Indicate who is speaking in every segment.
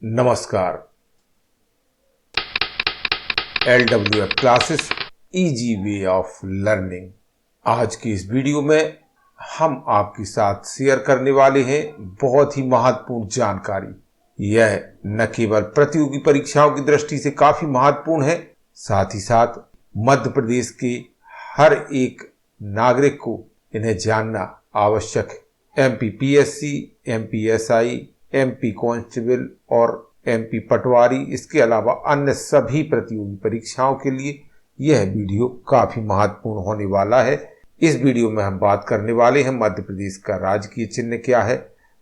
Speaker 1: नमस्कार। LWF classes easy way of learning. आज की इस वीडियो में हम आपके साथ शेयर करने वाले हैं बहुत ही महत्वपूर्ण जानकारी। यह न केवल प्रतियोगी परीक्षाओं की दृष्टि से काफी महत्वपूर्ण है, साथ ही साथ मध्य प्रदेश के हर एक नागरिक को इन्हें जानना आवश्यक है। MPPSC, MPSI, MP कांस्टेबल और MP पटवारी, इसके अलावा अन्य सभी प्रतियोगी परीक्षाओं के लिए यह वीडियो काफी महत्वपूर्ण होने वाला है। इस वीडियो में हम बात करने वाले हैं मध्य प्रदेश का राजकीय चिन्ह क्या है,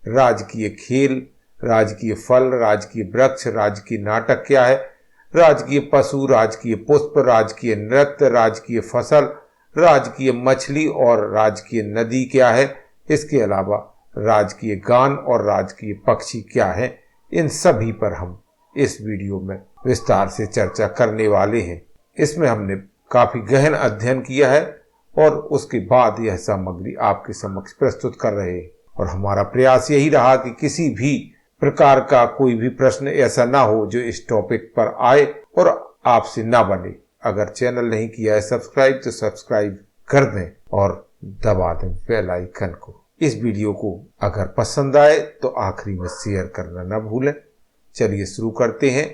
Speaker 1: राजकीय खेल, राजकीय फल, राजकीय वृक्ष, राजकीय नाटक क्या है, राजकीय पशु, राजकीय पुष्प, राजकीय नृत्य, राजकीय फसल, राजकीय मछली और राजकीय नदी क्या है। इसके अलावा राजकीय गान और राजकीय पक्षी क्या है। इन सभी पर हम इस वीडियो में विस्तार से चर्चा करने वाले हैं। इसमें हमने काफी गहन अध्ययन किया है और उसके बाद यह सामग्री आपके समक्ष प्रस्तुत कर रहे हैं। और हमारा प्रयास यही रहा कि किसी भी प्रकार का कोई भी प्रश्न ऐसा ना हो जो इस टॉपिक पर आए और आपसे ना बने। अगर चैनल नहीं किया है सब्सक्राइब तो सब्सक्राइब कर दें और दबा दें बेल आइकन को। इस वीडियो को अगर पसंद आए तो आखिरी में शेयर करना न भूलें। चलिए शुरू करते हैं।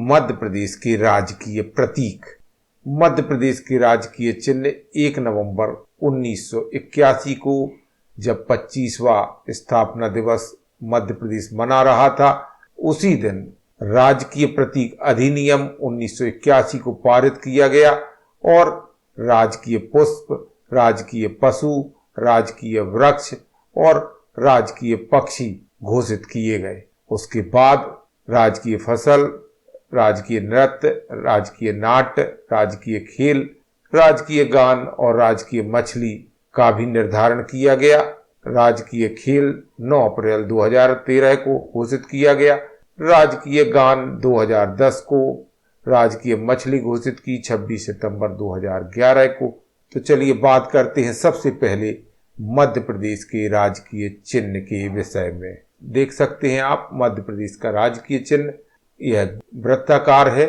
Speaker 1: मध्य प्रदेश के राजकीय प्रतीक। मध्य प्रदेश के राजकीय चिन्ह 1 नवंबर 1981 को, जब 25वां स्थापना दिवस मध्य प्रदेश मना रहा था, उसी दिन राजकीय प्रतीक अधिनियम 1981 को पारित किया गया और राजकीय पुष्प, राजकीय पशु, राजकीय वृक्ष और राजकीय पक्षी घोषित किए गए। उसके बाद राजकीय फसल, राजकीय नृत्य, राजकीय नाट्य, राजकीय खेल, राजकीय गान और राजकीय मछली का भी निर्धारण किया गया। राजकीय खेल 9 अप्रैल 2013 को घोषित किया गया। राजकीय गान 2010 को, राजकीय मछली घोषित की 26 सितंबर 2011 को। तो चलिए बात करते हैं सबसे पहले मध्य प्रदेश के राजकीय चिन्ह के विषय में। देख सकते हैं आप मध्य प्रदेश का राजकीय चिन्ह, यह वृत्ताकार है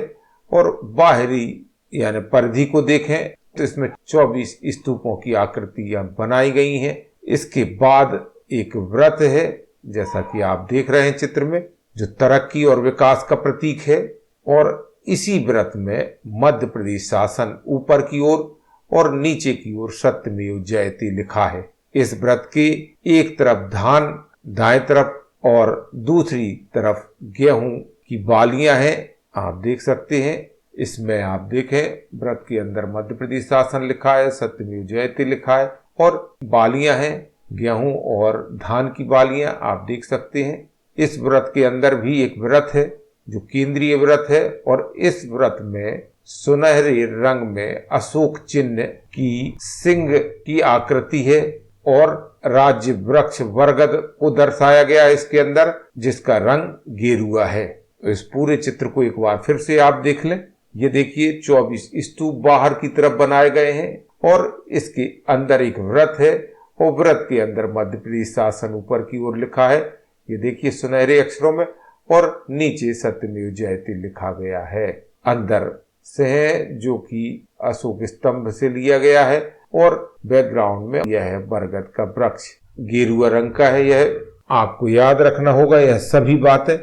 Speaker 1: और बाहरी यानी परिधि को देखें तो इसमें 24 स्तूपों की आकृतियां बनाई गई हैं। इसके बाद एक व्रत है, जैसा कि आप देख रहे हैं चित्र में, जो तरक्की और विकास का प्रतीक है। और इसी व्रत में मध्य प्रदेश शासन ऊपर की ओर और नीचे की ओर सत्यमेव जयते लिखा है। इस व्रत के एक तरफ धान दाएं तरफ और दूसरी तरफ गेहूं की बालियां हैं, आप देख सकते हैं। इसमें आप देखें व्रत के अंदर मध्य प्रदेश शासन लिखा है, सत्यमेव जयते लिखा है और बालियां हैं गेहूं और धान की बालियां, आप देख सकते हैं। इस व्रत के अंदर भी एक व्रत है जो केंद्रीय व्रत है और इस व्रत में सुनहरे रंग में अशोक चिन्ह की सिंह की आकृति है और राज्य वृक्ष बरगद को दर्शाया गया है इसके अंदर, जिसका रंग गेरुआ है। तो इस पूरे चित्र को एक बार फिर से आप देख लें। ये देखिए 24 स्तूप बाहर की तरफ बनाए गए हैं और इसके अंदर एक व्रत है और व्रत के अंदर मध्य प्रदेश शासन ऊपर की ओर लिखा है, ये देखिए सुनहरे अक्षरों में, और नीचे सत्यमेव जयते लिखा गया है। अंदर से है जो कि अशोक स्तंभ से लिया गया है और बैकग्राउंड में यह है बरगद का वृक्ष, गेरुआ रंग का है। यह आपको याद रखना होगा यह सभी बातें।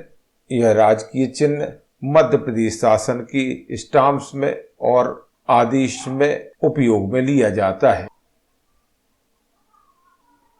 Speaker 1: यह राजकीय चिन्ह मध्य प्रदेश शासन की स्टाम्प्स में और आदेश में उपयोग में लिया जाता है।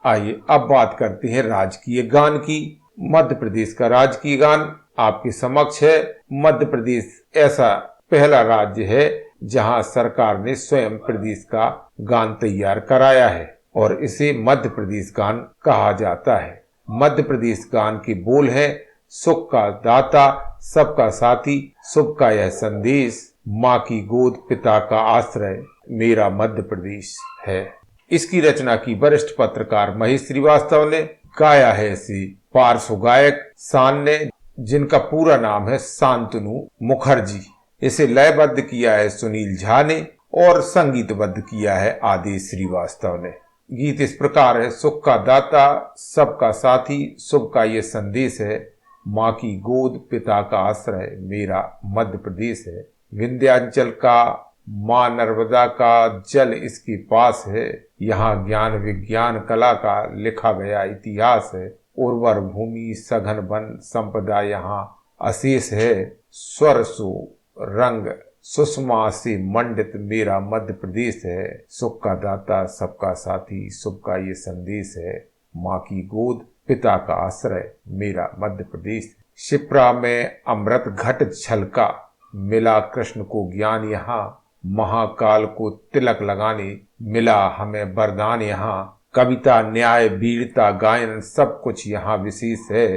Speaker 1: आइए अब बात करते हैं राजकीय गान की। मध्य प्रदेश का राजकीय गान आपके समक्ष है। मध्य प्रदेश ऐसा पहला राज्य है जहां सरकार ने स्वयं प्रदेश का गान तैयार कराया है और इसे मध्य प्रदेश गान कहा जाता है। मध्य प्रदेश गान के बोल हैं, सुख का दाता, सबका साथी, शुभ का यह संदेश, माँ की गोद पिता का आश्रय, मेरा मध्य प्रदेश है। इसकी रचना की वरिष्ठ पत्रकार महेश श्रीवास्तव ने, गाया है इसे पार्श्व गायक शान ने, जिनका पूरा नाम है शांतनु मुखर्जी। इसे लयबद्ध किया है सुनील झा ने और संगीतबद्ध किया है आदेश श्रीवास्तव ने। गीत इस प्रकार है, सुख का दाता, सबका साथी, शुभ का ये संदेश है, माँ की गोद पिता का आश्रय मेरा मध्य प्रदेश है। विंध्याचल का माँ नर्मदा का जल इसके पास है। यहाँ ज्ञान विज्ञान कला का लिखा गया इतिहास है। उर्वर भूमि सघन वन संपदा यहाँ अशेष है। स्वर सो रंग सुषमा से मंडित मेरा मध्य प्रदेश है। सुख का दाता सबका साथी शुभ का ये संदेश है। माँ की गोद पिता का आश्रय मेरा मध्य प्रदेश। शिप्रा में अमृत घट छलका मिला कृष्ण को ज्ञान यहाँ। महाकाल को तिलक लगाने मिला हमें वरदान यहाँ। कविता न्याय वीरता गायन सब कुछ यहाँ विशेष है।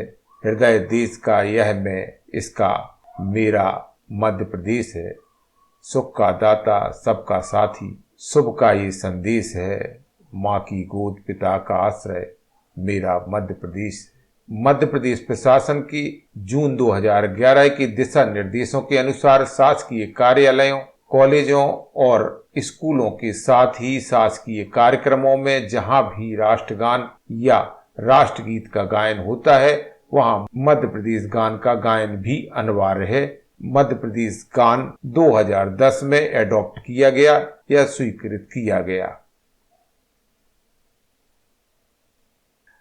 Speaker 1: हृदय देश का यह मैं इसका मेरा मध्य प्रदेश है। सुख का दाता सबका साथी शुभ का ये संदेश है। माँ की गोद पिता का आश्रय मेरा मध्य प्रदेश। मध्य प्रदेश प्रशासन की जून 2011 के दिशा निर्देशों के अनुसार शासकीय कार्यालयों कॉलेजों और स्कूलों के साथ ही शासकीय कार्यक्रमों में जहां भी राष्ट्रगान या राष्ट्रगीत का गायन होता है वहां मध्य प्रदेश गान का गायन भी अनिवार्य है। मध्य प्रदेश गान 2010 में एडॉप्ट किया गया या स्वीकृत किया गया।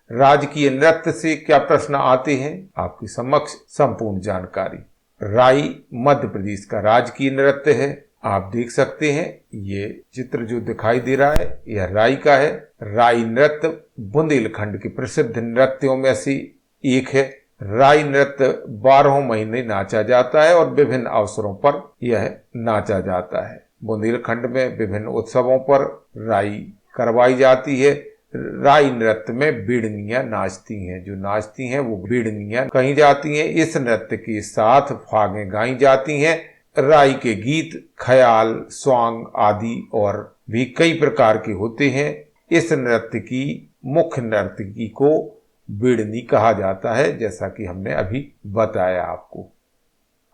Speaker 1: राजकीय नृत्य से क्या प्रश्न आते हैं, आपके समक्ष संपूर्ण जानकारी। राई मध्य प्रदेश का राजकीय नृत्य है। आप देख सकते हैं ये चित्र जो दिखाई दे रहा है यह राई का है। राई नृत्य बुंदेलखंड के प्रसिद्ध नृत्यों में से एक है। राई नृत्य 12 महीने नाचा जाता है और विभिन्न अवसरों पर यह नाचा जाता है। बुंदेलखंड में विभिन्न उत्सवों पर राई करवाई जाती है। राई नृत्य में बीड़नियां नाचती हैं। जो नाचती हैं वो बीड़नियां कही जाती हैं। इस नृत्य के साथ फागें गाई जाती हैं। राई के गीत ख्याल स्वांग आदि और भी कई प्रकार के होते हैं। इस नृत्य की मुख्य नर्तकी को बीड़नी कहा जाता है, जैसा कि हमने अभी बताया आपको।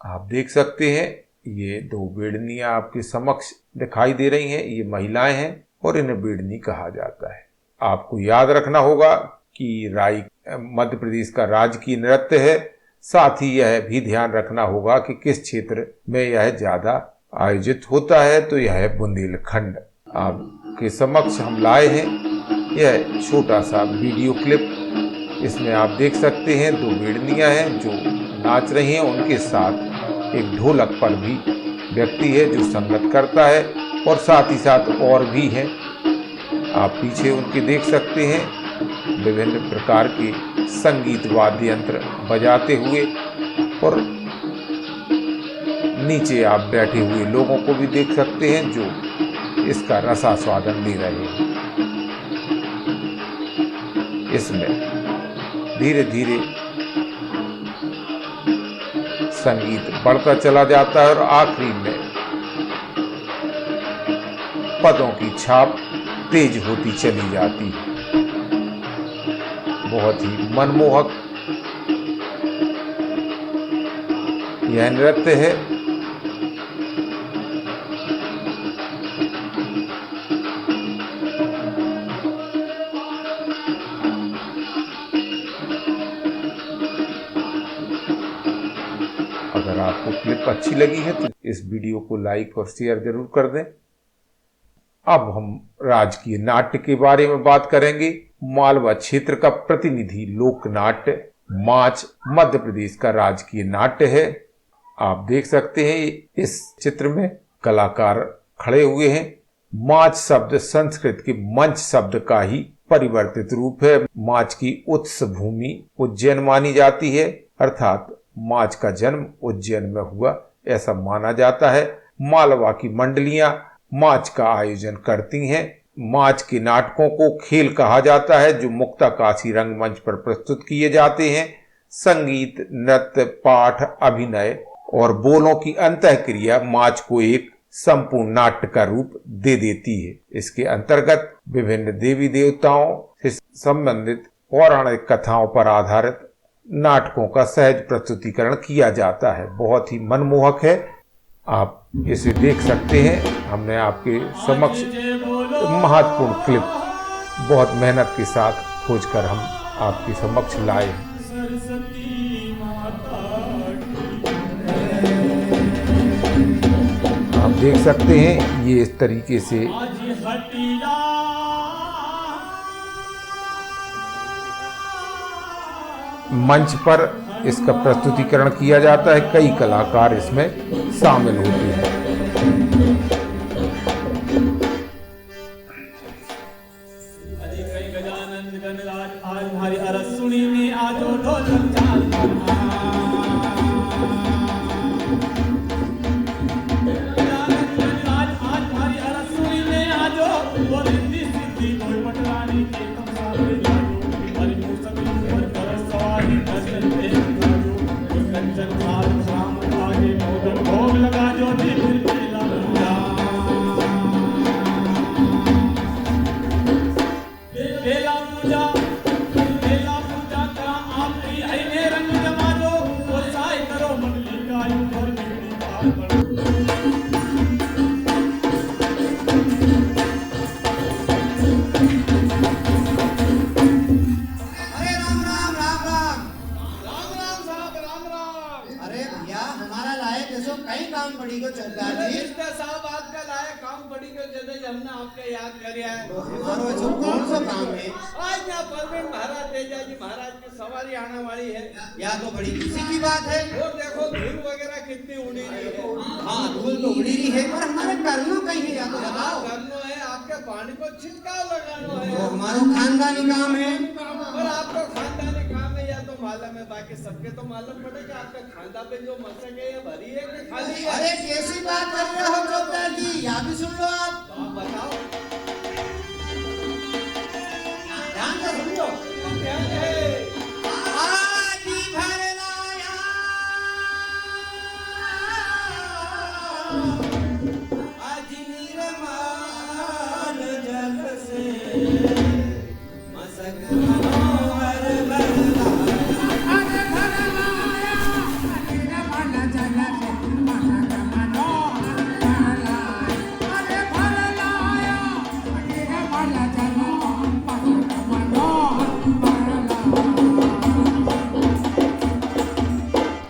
Speaker 1: आप देख सकते हैं ये 2 बीड़नियां आपके समक्ष दिखाई दे रही हैं। ये महिलाएं हैं और इन्हें बीड़नी कहा जाता है। आपको याद रखना होगा कि राई मध्य प्रदेश का राजकीय नृत्य है। साथ ही यह भी ध्यान रखना होगा कि किस क्षेत्र में यह ज्यादा आयोजित होता है, तो यह है बुंदेलखंड। आपके समक्ष हम लाए हैं यह छोटा सा वीडियो क्लिप। इसमें आप देख सकते हैं 2 बीड़नियां हैं जो नाच रही हैं। उनके साथ एक ढोलक पर भी व्यक्ति है जो संगत करता है और साथ ही साथ और भी हैं। आप पीछे उनके देख सकते हैं विभिन्न प्रकार के संगीत वाद्य यंत्र बजाते हुए और नीचे आप बैठे हुए लोगों को भी देख सकते हैं जो इसका रसास्वादन ले रहे हैं। इसमें धीरे धीरे संगीत बढ़ता चला जाता है और आखिरी में पदों की छाप तेज होती चली जाती है। बहुत ही मनमोहक यह नृत्य है। अगर आपको क्लिप अच्छी लगी है तो इस वीडियो को लाइक और शेयर जरूर कर दें। अब हम राजकीय नाट्य के बारे में बात करेंगे। मालवा क्षेत्र का प्रतिनिधि लोक नाट्य माच मध्य प्रदेश का राजकीय नाट्य है। आप देख सकते हैं इस चित्र में कलाकार खड़े हुए हैं। माच शब्द संस्कृत के मंच शब्द का ही परिवर्तित रूप है। माच की उत्स भूमि उज्जैन मानी जाती है, अर्थात माच का जन्म उज्जैन में हुआ ऐसा माना जाता है। मालवा की मंडलियां माच का आयोजन करती हैं। माच के नाटकों को खेल कहा जाता है जो मुक्ताकाशी रंगमंच पर प्रस्तुत किए जाते हैं। संगीत नृत्य पाठ अभिनय और बोलों की अंतःक्रिया माच को एक संपूर्ण नाट्य का रूप दे देती है। इसके अंतर्गत विभिन्न देवी देवताओं से संबंधित पौराणिक कथाओं पर आधारित नाटकों का सहज प्रस्तुतिकरण किया जाता है। बहुत ही मनमोहक है। आप इसे देख सकते हैं। हमने आपके समक्ष महत्वपूर्ण क्लिप बहुत मेहनत के साथ खोजकर हम आपके समक्ष लाए हैं। आप देख सकते हैं ये इस तरीके से मंच पर इसका प्रस्तुतिकरण किया जाता है। कई कलाकार इसमें शामिल होते हैं।
Speaker 2: हमने आपके याद करे कौन सा काम है? आज यहाँ परवीन महाराज तेजा जी महाराज की सवारी आने वाली है। या तो बड़ी खुशी की बात है। और देखो धूल वगैरह कितनी उड़ी रही है। हाँ धूल तो उड़ी रही है, पर हमारे करनो कहीं है, या तो बताओ। करनो है आपके पानी को छिड़काव लगाना है। वो हमारा खानदानी काम है। और आपको खानदानी काम है या तो मालूम है, बाकी सबके तो मालूम पड़ेगा आपका खानदान पे जो मशक है ये भरी है कि खाली है। अरे कैसी बात कर रहे हो चौधरी जी, या भी सुन लो आप। तो आप बताओ, ध्यान से सुनो। ध्यान है। आज भर लाया, आज निर्मल जल से मशक मनोहर भरला। अरे भर लाया, निर्मल जल से मशक मनोहर भरला। अरे भर लाया, निर्मल जल मशक मनोहर भरला।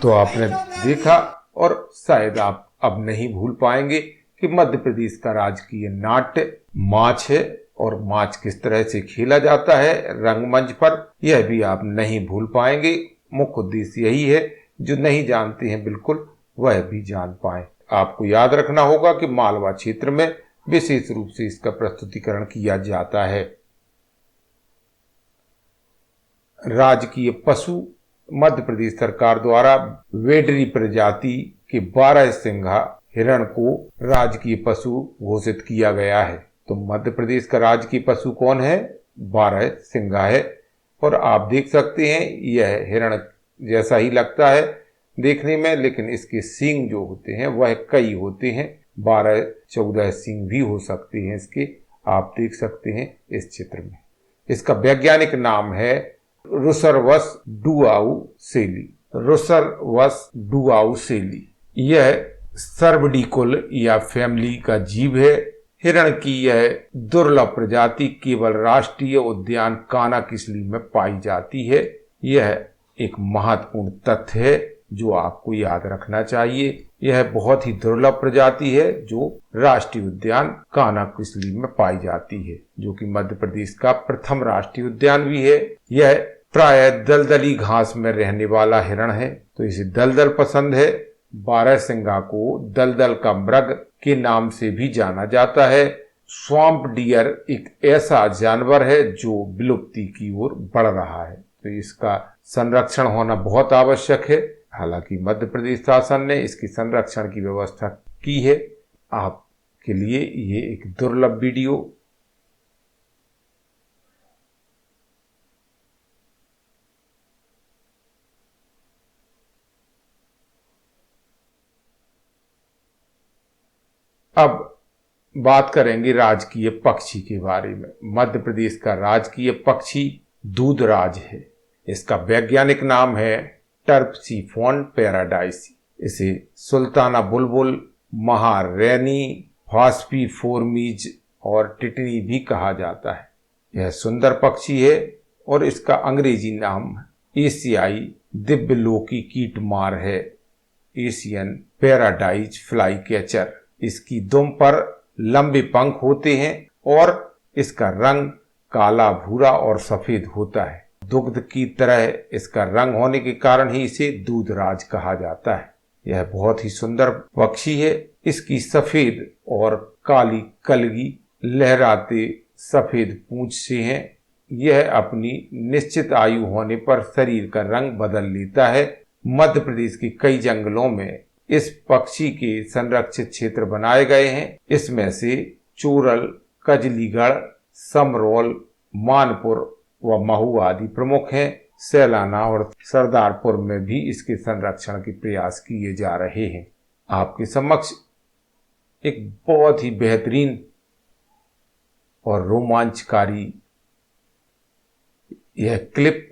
Speaker 1: तो आपने देखा और शायद आप अब नहीं भूल पाएंगे कि मध्य प्रदेश का राजकीय नाट्य माच है और माच किस तरह से खेला जाता है रंगमंच पर, यह भी आप नहीं भूल पाएंगे। मुख्य उद्देश्य यही है, जो नहीं जानते हैं बिल्कुल वह भी जान पाए। आपको याद रखना होगा कि मालवा क्षेत्र में विशेष रूप से इसका प्रस्तुतिकरण किया जाता है। राजकीय पशु मध्य प्रदेश सरकार द्वारा वेडरी प्रजाति के 12 सिंघा हिरण को राजकीय पशु घोषित किया गया है। तो मध्य प्रदेश का राजकीय पशु कौन है? 12 सिंघा है। और आप देख सकते हैं यह हिरण जैसा ही लगता है देखने में, लेकिन इसके सींग जो होते हैं वह कई होते हैं, 12-14 सींग भी हो सकते हैं इसके। आप देख सकते हैं इस चित्र में। इसका वैज्ञानिक नाम है रुसरवस डुआउसेली। रुसरवस डुआउसेली यह सर्वडिकुल या फैमिली का जीव है। हिरण की यह दुर्लभ प्रजाति केवल राष्ट्रीय उद्यान कानाकिसली में पाई जाती है। यह एक महत्वपूर्ण तथ्य है जो आपको याद रखना चाहिए। यह बहुत ही दुर्लभ प्रजाति है जो राष्ट्रीय उद्यान कानाकिसली में पाई जाती है, जो कि मध्य प्रदेश का प्रथम राष्ट्रीय उद्यान भी है। यह प्राय दलदली घास में रहने वाला हिरण है, तो इसे दलदल पसंद है। 12 सिंघा को दलदल का मृग के नाम से भी जाना जाता है। स्वैम्प डियर एक ऐसा जानवर है जो विलुप्ति की ओर बढ़ रहा है, तो इसका संरक्षण होना बहुत आवश्यक है। हालांकि मध्य प्रदेश शासन ने इसकी संरक्षण की व्यवस्था की है। आपके लिए ये एक दुर्लभ वीडियो। अब बात करेंगे राजकीय पक्षी के बारे में। मध्य प्रदेश का राजकीय पक्षी दूधराज है। इसका वैज्ञानिक नाम है टर्पसीफोन पैराडाइसी। इसे सुल्ताना बुलबुल, महारैनी, फास्फीफोर्मीज और टिटनी भी कहा जाता है। यह सुंदर पक्षी है और इसका अंग्रेजी नाम एशियाई दिव्यलोकी कीटमार है, एशियन पैराडाइज फ्लाई कैचर। इसकी दुम पर लंबे पंख होते हैं और इसका रंग काला, भूरा और सफेद होता है। दुग्ध की तरह इसका रंग होने के कारण ही इसे दूधराज कहा जाता है। यह बहुत ही सुंदर पक्षी है। इसकी सफेद और काली कलगी लहराते सफेद पूंछ से है। यह अपनी निश्चित आयु होने पर शरीर का रंग बदल लेता है। मध्य प्रदेश के कई जंगलों में इस पक्षी के संरक्षित क्षेत्र बनाए गए हैं। इसमें से चोरल, कजलीगढ़, समरौल, मानपुर व महू आदि प्रमुख हैं। सैलाना और सरदारपुर में भी इसके संरक्षण के प्रयास किए जा रहे हैं। आपके समक्ष एक बहुत ही बेहतरीन और रोमांचकारी यह क्लिप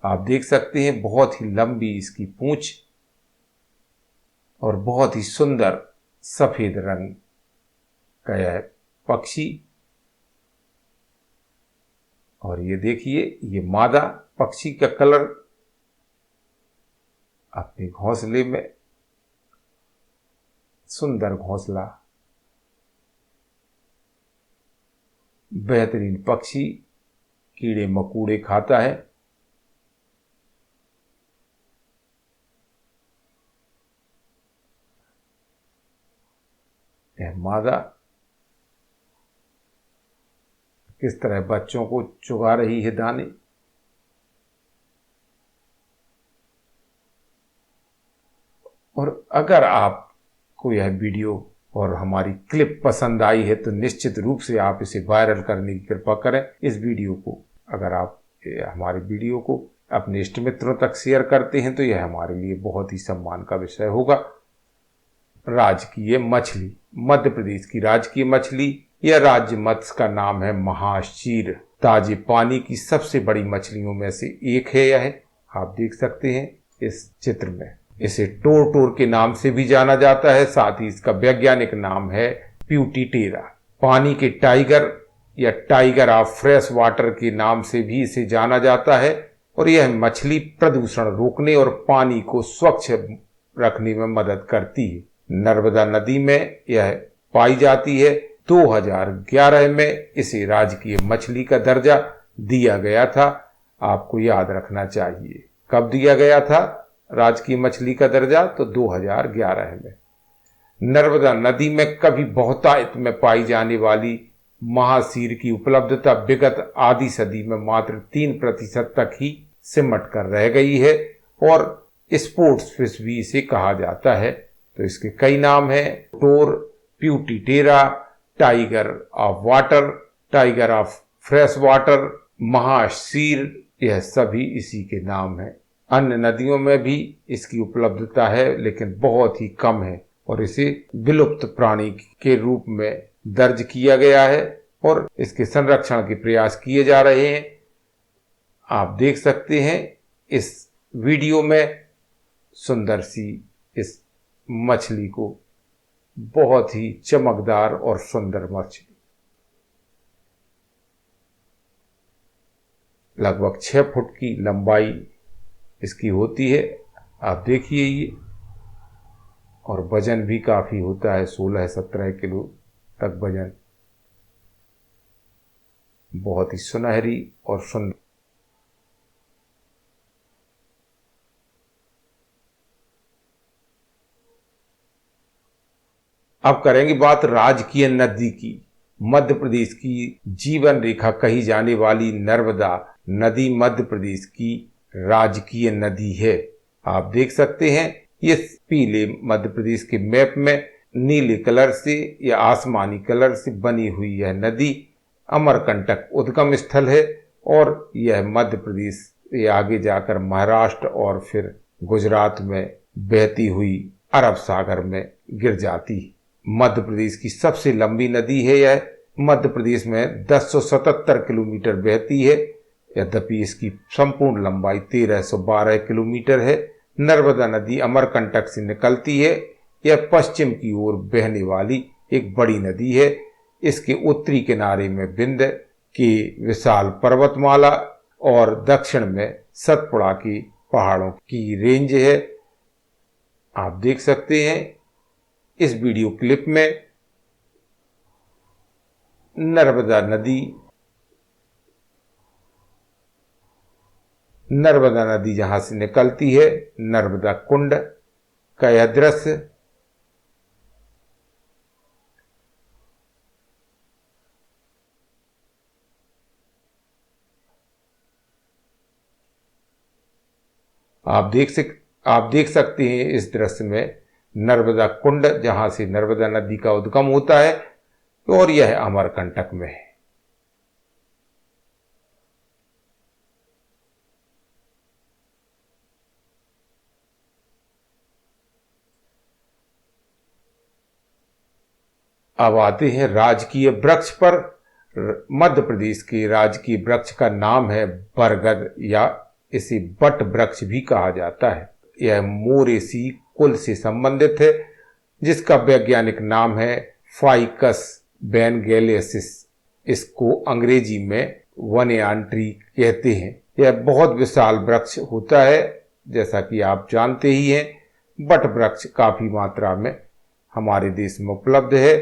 Speaker 1: आप देख सकते हैं। बहुत ही लंबी इसकी पूंछ और बहुत ही सुंदर सफेद रंग का यह पक्षी। और ये देखिए, ये मादा पक्षी का कलर अपने घोंसले में, सुंदर घोंसला, बेहतरीन पक्षी, कीड़े मकोड़े खाता है। यह मादा किस तरह बच्चों को चुगा रही है दाने। और अगर आपको यह वीडियो और हमारी क्लिप पसंद आई है तो निश्चित रूप से आप इसे वायरल करने की कृपा करें। इस वीडियो को अगर आप हमारे वीडियो को अपने इष्ट मित्रों तक शेयर करते हैं तो यह हमारे लिए बहुत ही सम्मान का विषय होगा। राजकीय मछली, मध्य प्रदेश की राजकीय मछली, यह राज्य मत्स्य का नाम है महाशीर। ताजे पानी की सबसे बड़ी मछलियों में से एक है यह। आप देख सकते हैं इस चित्र में। इसे टोर टोर के नाम से भी जाना जाता है। साथ ही इसका वैज्ञानिक नाम है प्यूटीटेरा। पानी के टाइगर या टाइगर ऑफ फ्रेश वाटर के नाम से भी इसे जाना जाता है। और यह मछली प्रदूषण रोकने और पानी को स्वच्छ रखने में मदद करती है। नर्मदा नदी में यह पाई जाती है। 2011 में इसे राजकीय मछली का दर्जा दिया गया था। आपको याद रखना चाहिए कब दिया गया था राजकीय मछली का दर्जा, तो 2011 में। नर्मदा नदी में कभी बहुतायत में पाई जाने वाली महाशीर की उपलब्धता विगत आधी सदी में मात्र 3% तक ही सिमट कर रह गई है और स्पोर्ट्स फिश भी इसे कहा जाता है। तो इसके कई नाम हैं: Tor, putitora, tiger of water, tiger of fresh water, mahseer, यह सभी इसी के नाम हैं। अन्य नदियों में भी इसकी उपलब्धता है लेकिन बहुत ही कम है और इसे विलुप्त प्राणी के रूप में दर्ज किया गया है और इसके संरक्षण के प्रयास किए जा रहे हैं। आप देख सकते हैं इस वीडियो में सुंदर सी इस मछली को, बहुत ही चमकदार और सुंदर मछली। लगभग 6 फुट की लंबाई इसकी होती है। आप देखिए ये, और वजन भी काफी होता है, 16-17 किलो तक वजन। बहुत ही सुनहरी और सुंदर। अब करेंगे बात राजकीय नदी की। मध्य प्रदेश की जीवन रेखा कही जाने वाली नर्मदा नदी मध्य प्रदेश की राजकीय नदी है। आप देख सकते हैं ये पीले मध्य प्रदेश के मैप में नीले कलर से या आसमानी कलर से बनी हुई यह नदी अमरकंटक उद्गम स्थल है और यह मध्य प्रदेश से आगे जाकर महाराष्ट्र और फिर गुजरात में बहती हुई अरब सागर में गिर जाती। मध्य प्रदेश की सबसे लंबी नदी है यह। मध्य प्रदेश में 1077 किलोमीटर बहती है, यद्यपि इसकी संपूर्ण लंबाई 1312 किलोमीटर है। नर्मदा नदी अमरकंटक से निकलती है। यह पश्चिम की ओर बहने वाली एक बड़ी नदी है। इसके उत्तरी किनारे में विंध्य की विशाल पर्वतमाला और दक्षिण में सतपुड़ा की पहाड़ों की रेंज है। आप देख सकते हैं इस वीडियो क्लिप में नर्मदा नदी जहां से निकलती है, नर्मदा कुंड का यह दृश्य। आप देख सकते हैं इस दृश्य में नर्मदा कुंड जहां से नर्मदा नदी का उद्गम होता है और यह अमरकंटक में है। अब आते हैं राजकीय वृक्ष पर। मध्य प्रदेश के राजकीय वृक्ष का नाम है बरगद, या इसे बट वृक्ष भी कहा जाता है। यह मोरेसी कुल से संबंधित है, जिसका वैज्ञानिक नाम है फाइकस बेनगेलियसिस। इसको अंग्रेजी में वनयान ट्री कहते हैं। यह बहुत विशाल वृक्ष होता है, जैसा कि आप जानते ही हैं। बट वृक्ष काफी मात्रा में हमारे देश में उपलब्ध है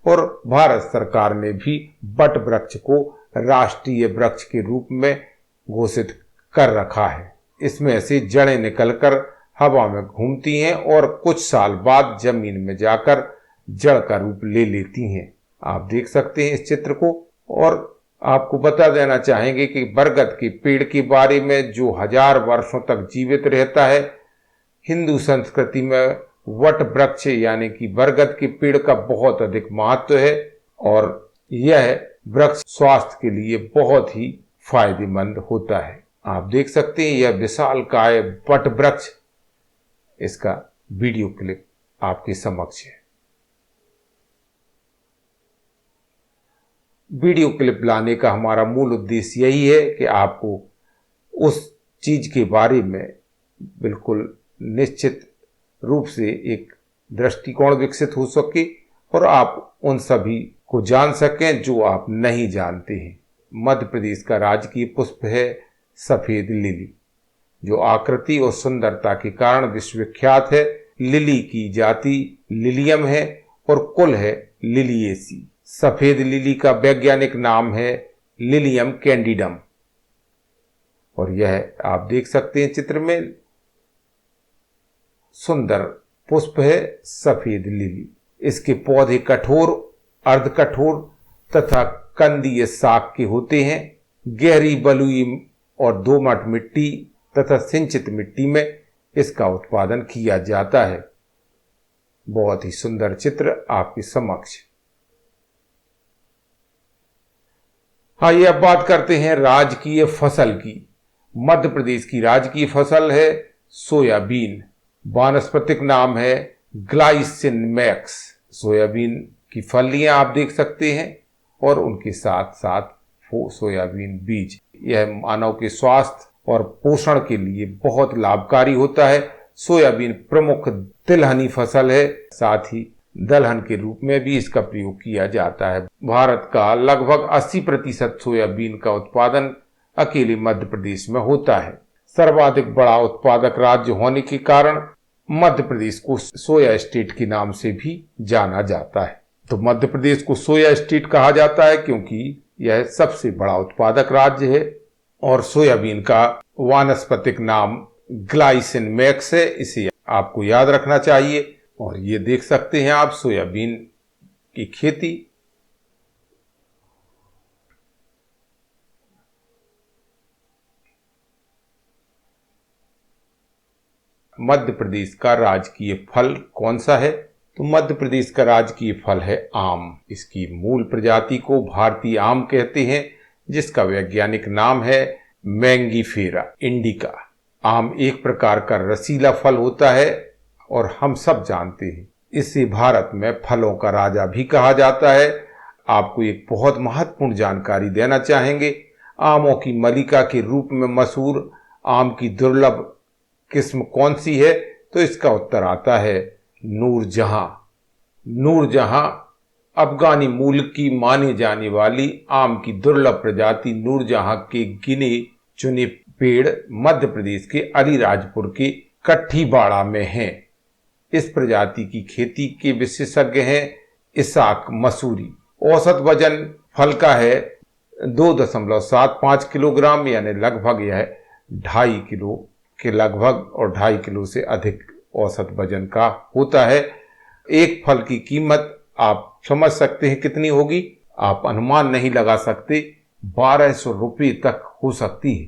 Speaker 1: और भारत सरकार ने भी बट वृक्ष को राष्ट्रीय वृक्ष के रूप में घोषित कर रखा है। इसमें से जड़ें निकलकर हवा में घूमती हैं और कुछ साल बाद जमीन में जाकर जड़ का रूप ले लेती हैं। आप देख सकते हैं इस चित्र को। और आपको बता देना चाहेंगे कि बरगद के पेड़ के बारे में, जो 1000 वर्षों तक जीवित रहता है। हिंदू संस्कृति में वट वृक्ष यानी कि बरगद के पेड़ का बहुत अधिक महत्व है और यह वृक्ष स्वास्थ्य के लिए बहुत ही फायदेमंद होता है। आप देख सकते हैं यह विशालकाय वट वृक्ष, इसका वीडियो क्लिप आपके समक्ष है। वीडियो क्लिप लाने का हमारा मूल उद्देश्य यही है कि आपको उस चीज के बारे में बिल्कुल निश्चित रूप से एक दृष्टिकोण विकसित हो सके और आप उन सभी को जान सकें जो आप नहीं जानते हैं। मध्य प्रदेश का राजकीय पुष्प है सफेद लिली, जो आकृति और सुंदरता के कारण विश्वविख्यात है। लिली की जाति लिलियम है और कुल है लिलिएसी। सफेद लिली का वैज्ञानिक नाम है लिलियम कैंडिडम और यह आप देख सकते हैं चित्र में सुंदर पुष्प है सफेद लिली। इसके पौधे कठोर, अर्धकठोर तथा कंदीय शाक के होते हैं। गहरी बलुई और दोमट मिट्टी तथा सिंचित मिट्टी में इसका उत्पादन किया जाता है। बहुत ही सुंदर चित्र आपके समक्ष। आइए अब बात करते हैं राजकीय फसल की। मध्य प्रदेश की राजकीय फसल है सोयाबीन। वानस्पतिक नाम है ग्लाइसिन मैक्स। सोयाबीन की फलियां आप देख सकते हैं और उनके साथ साथ सोयाबीन बीज। यह मानव के स्वास्थ्य और पोषण के लिए बहुत लाभकारी होता है। सोयाबीन प्रमुख तिलहनी फसल है, साथ ही दलहन के रूप में भी इसका प्रयोग किया जाता है। भारत का लगभग 80% सोयाबीन का उत्पादन अकेले मध्य प्रदेश में होता है। सर्वाधिक बड़ा उत्पादक राज्य होने के कारण मध्य प्रदेश को सोया स्टेट के नाम से भी जाना जाता है। तो मध्य प्रदेश को सोया स्टेट कहा जाता है क्योंकि यह सबसे बड़ा उत्पादक राज्य है और सोयाबीन का वानस्पतिक नाम ग्लाइसिन मैक्स है। इसे आपको याद रखना चाहिए। और ये देख सकते हैं आप सोयाबीन की खेती। मध्य प्रदेश का राजकीय फल कौन सा है? तो मध्य प्रदेश का राजकीय फल है आम। इसकी मूल प्रजाति को भारतीय आम कहते हैं, जिसका वैज्ञानिक नाम है मैंगीफेरा इंडिका। आम एक प्रकार का रसीला फल होता है और हम सब जानते हैं इसे भारत में फलों का राजा भी कहा जाता है। आपको एक बहुत महत्वपूर्ण जानकारी देना चाहेंगे। आमों की मलिका के रूप में मशहूर आम की दुर्लभ किस्म कौन सी है? तो इसका उत्तर आता है नूरजहां। नूरजहां अफगानी मूल की मानी जाने वाली आम की दुर्लभ प्रजाति नूरजहां के गिने चुने पेड़ मध्य प्रदेश के अलीराजपुर के कट्ठीबाड़ा में हैं। इस प्रजाति की खेती के विशेषज्ञ हैं इसाक मसूरी। औसत वजन फल का है 2.75 किलोग्राम, यानी लगभग यह 2.5 किलो के लगभग और 2.5 किलो से अधिक औसत वजन का होता है। एक फल की कीमत आप समझ सकते हैं कितनी होगी, आप अनुमान नहीं लगा सकते, 1200 रुपये तक हो सकती है।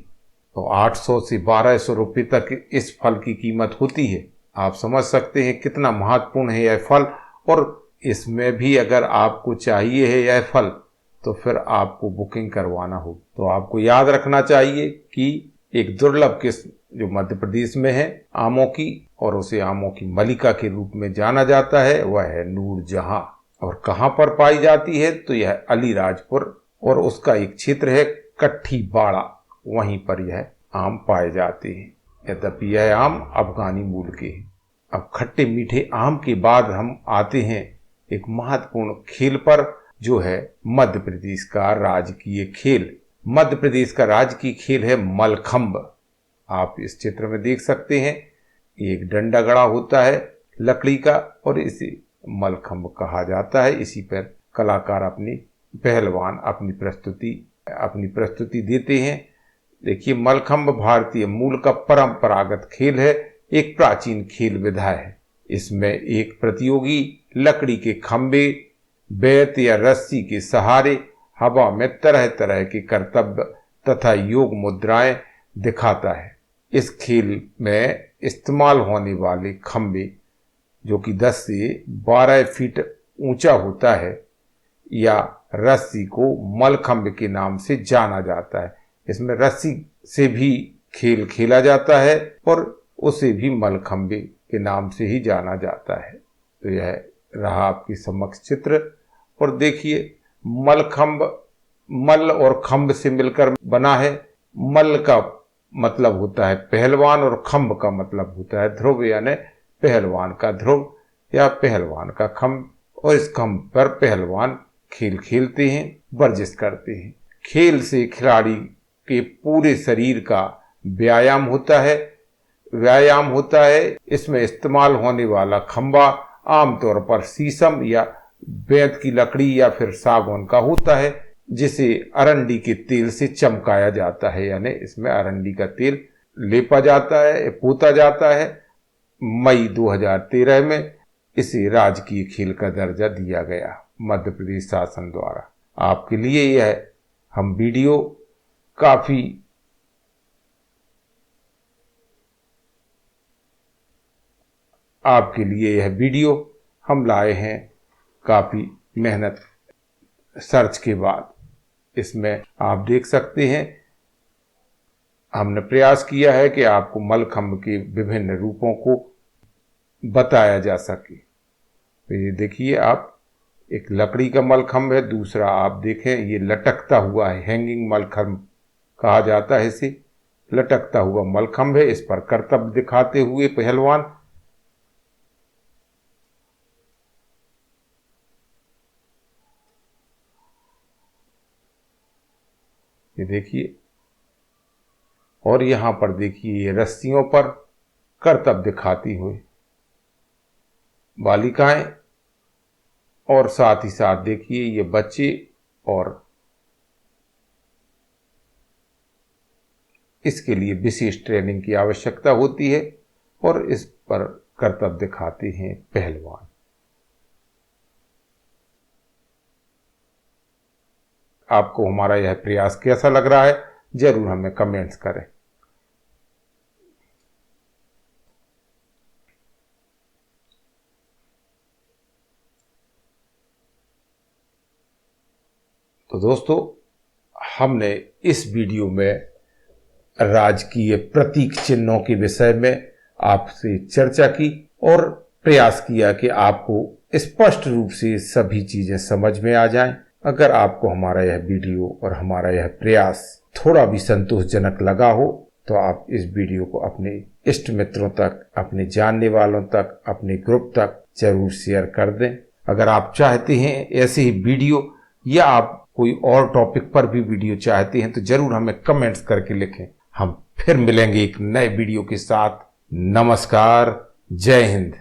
Speaker 1: तो 800 से 1200 रुपये तक इस फल की कीमत होती है। आप समझ सकते हैं कितना महत्वपूर्ण है यह फल। और इसमें भी अगर आपको चाहिए है यह फल तो फिर आपको बुकिंग करवाना हो। तो आपको याद रखना चाहिए कि एक दुर्लभ किस्म जो मध्य प्रदेश में है आमों की, और उसे आमों की मलिका के रूप में जाना जाता है, वह है नूरजहां। और कहाँ पर पाई जाती है तो यह अलीराजपुर और उसका एक क्षेत्र है कट्ठीबाड़ा, वहीं पर यह आम पाए जाते हैं। यद्यपि यह आम अफगानी मूल के हैं। अब खट्टे मीठे आम के बाद हम आते हैं एक महत्वपूर्ण खेल पर, जो है मध्य प्रदेश का राजकीय खेल। मध्य प्रदेश का राजकीय खेल है मलखंब। आप इस चित्र में देख सकते हैं एक डंडा गड़ा होता है लकड़ी का और इसे मलखंब कहा जाता है। इसी पर कलाकार पहलवान अपनी प्रस्तुति देते हैं। देखिए, मलखंब भारतीय मूल का परंपरागत खेल है, एक प्राचीन खेल विधा है। इसमें एक प्रतियोगी लकड़ी के खंभे, बेत या रस्सी के सहारे हवा में तरह तरह के करतब तथा योग मुद्राएं दिखाता है। इस खेल में इस्तेमाल होने वाले खंभे, जो कि 10 से 12 फीट ऊंचा होता है, या रस्सी को मलखंब के नाम से जाना जाता है। इसमें रस्सी से भी खेल खेला जाता है और उसे भी मलखंबे के नाम से ही जाना जाता है। तो यह रहा आपकी समक्ष चित्र। और देखिए, मलखंब मल और खंब से मिलकर बना है। मल का मतलब होता है पहलवान और खंब का मतलब होता है ध्रुव, यानी पहलवान का ध्रुव या पहलवान का खंब। और इस खंब पर पहलवान खेल खेलते हैं, वर्जिश करते हैं। खेल से खिलाड़ी के पूरे शरीर का व्यायाम होता है। इसमें इस्तेमाल होने वाला खंबा आमतौर पर शीशम या बेंत की लकड़ी या फिर सागौन का होता है, जिसे अरंडी के तेल से चमकाया जाता है, यानी इसमें अरंडी का तेल लेपा जाता है, पोता जाता है। मई 2013 में इसे राजकीय खेल का दर्जा दिया गया मध्य प्रदेश शासन द्वारा। आपके लिए यह हम वीडियो काफी हम लाए हैं काफी मेहनत सर्च के बाद। इसमें आप देख सकते हैं हमने प्रयास किया है कि आपको मलखंब के विभिन्न रूपों को बताया जा सके। तो ये देखिए, आप एक लकड़ी का मलखंब है, दूसरा आप देखें ये लटकता हुआ है, हैंगिंग मलखंब कहा जाता है इसे। लटकता हुआ मलखंब है, इस पर करतब दिखाते हुए पहलवान ये देखिए। और यहां पर देखिए ये रस्सियों पर करतब दिखाती हुई बालिकाएं, और साथ ही साथ देखिए ये बच्चे। और इसके लिए विशेष ट्रेनिंग की आवश्यकता होती है और इस पर करतब दिखाते हैं पहलवान। आपको हमारा यह प्रयास कैसा लग रहा है, जरूर हमें कमेंट्स करें। तो दोस्तों, हमने इस वीडियो में राजकीय प्रतीक चिन्हों के विषय में आपसे चर्चा की और प्रयास किया कि आपको स्पष्ट रूप से सभी चीजें समझ में आ जाएं। अगर आपको हमारा यह वीडियो और हमारा यह प्रयास थोड़ा भी संतोषजनक लगा हो तो आप इस वीडियो को अपने इष्ट मित्रों तक, अपने जानने वालों तक, अपने ग्रुप तक जरूर शेयर कर दें। अगर आप चाहते हैं ऐसे ही वीडियो या आप कोई और टॉपिक पर भी वीडियो चाहते हैं तो जरूर हमें कमेंट्स करके लिखें। हम फिर मिलेंगे एक नए वीडियो के साथ। नमस्कार, जय हिंद।